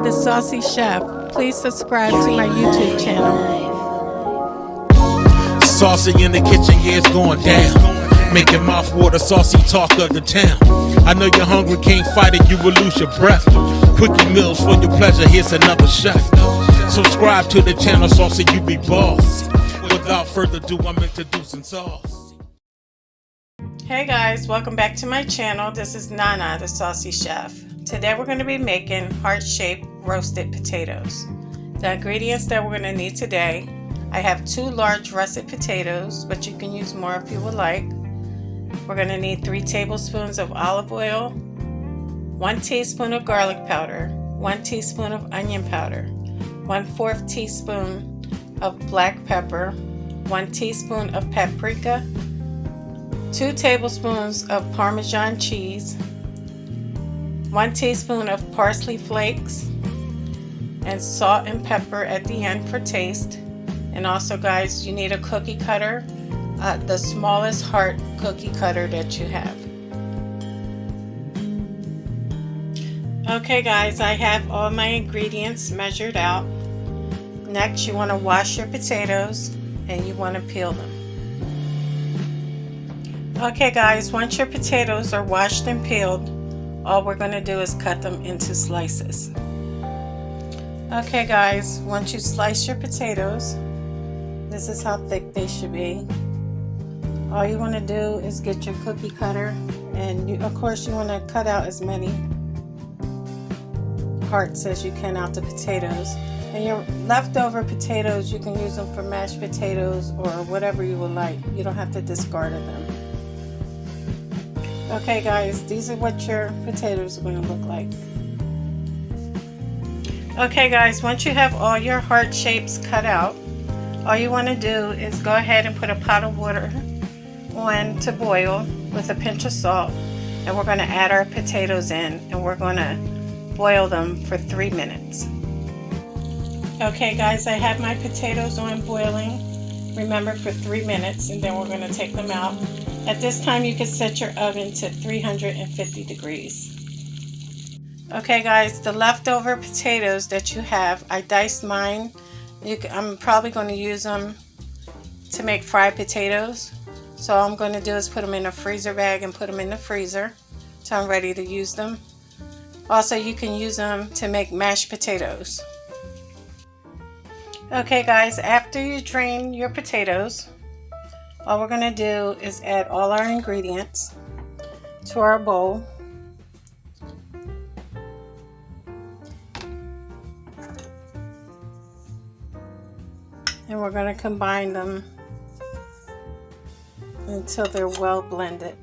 Nana the Saucy Chef. Please subscribe to my YouTube channel. Saucy in the kitchen, yeah, it's going down. Making mouth water, saucy talk of the town. I know you're hungry, can't fight it, you will lose your breath. Quickie meals for your pleasure, here's another chef. Subscribe to the channel, Saucy, you be boss. Without further ado, I'm introducing sauce. Hey guys, welcome back to my channel. This is Nana the Saucy Chef. Today we're going to be making heart-shaped roasted potatoes. The ingredients that we're going to need today: I have 2 large russet potatoes, but you can use more if you would like. We're going to need 3 tablespoons of olive oil, 1 teaspoon of garlic powder, 1 teaspoon of onion powder, 1/4 teaspoon of black pepper, 1 teaspoon of paprika, 2 tablespoons of Parmesan cheese, 1 teaspoon of parsley flakes, and salt and pepper at the end for taste. And also, guys, you need a cookie cutter, the smallest heart cookie cutter that you have. Okay guys, I have all my ingredients measured out. Next, you want to wash your potatoes and you want to peel them. Okay guys, once your potatoes are washed and peeled, all we're going to do is cut them into slices. Okay guys, once you slice your potatoes, this is how thick they should be. All you want to do is get your cookie cutter, and of course you want to cut out as many parts as you can out the potatoes. And your leftover potatoes, you can use them for mashed potatoes or whatever you would like. You don't have to discard them. Okay guys, these are what your potatoes are going to look like. Okay guys, once you have all your heart shapes cut out, all you want to do is go ahead and put a pot of water on to boil with a pinch of salt, and we're going to add our potatoes in, and we're going to boil them for 3 minutes. Okay guys, I have my potatoes on boiling, remember, for 3 minutes, and then we're going to take them out. At this time, you can set your oven to 350 degrees. Okay guys, the leftover potatoes that you have, I diced mine. I'm probably going to use them to make fried potatoes. So all I'm going to do is put them in a freezer bag and put them in the freezer till I'm ready to use them. Also, you can use them to make mashed potatoes. Okay guys, after you drain your potatoes, all we're going to do is add all our ingredients to our bowl. And we're going to combine them until they're well blended.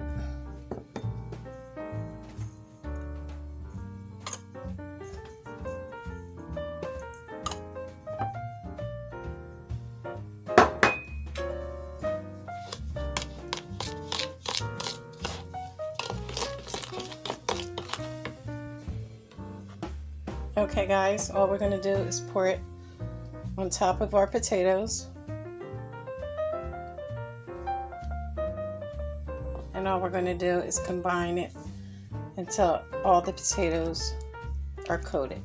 Okay guys, all we're going to do is pour it on top of our potatoes. And all we're going to do is combine it until all the potatoes are coated.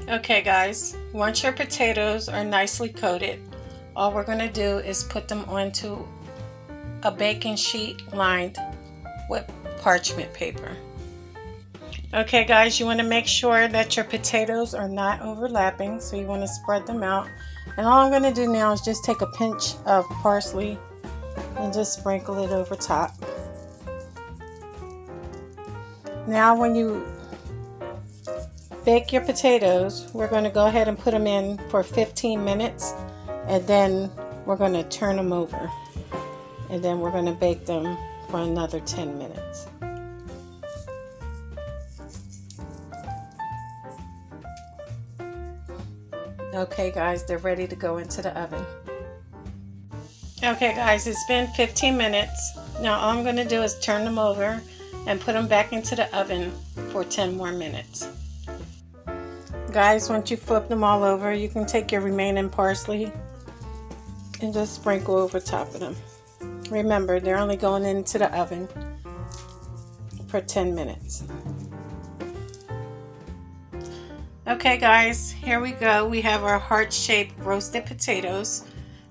Okay guys, once your potatoes are nicely coated, all we're going to do is put them onto a baking sheet lined with parchment paper. Okay guys, you want to make sure that your potatoes are not overlapping, so you want to spread them out. And all I'm going to do now is just take a pinch of parsley and just sprinkle it over top. Now when you bake your potatoes, we're going to go ahead and put them in for 15 minutes, and then we're going to turn them over, and then we're going to bake them for another 10 minutes. Okay guys, they're ready to go into the oven. Okay guys, it's been 15 minutes. Now all I'm going to do is turn them over and put them back into the oven for 10 more minutes. Guys, once you flip them all over, you can take your remaining parsley and just sprinkle over top of them. Remember, they're only going into the oven for 10 minutes. Okay guys, here we go. We have our heart-shaped roasted potatoes.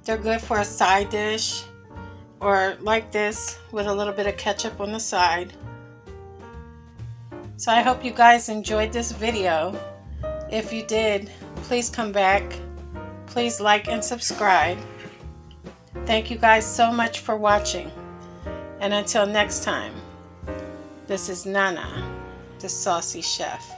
They're good for a side dish or like this with a little bit of ketchup on the side. So I hope you guys enjoyed this video. If you did, please come back. Please like and subscribe. Thank you guys so much for watching. And until next time, this is Nana, the Saucy Chef.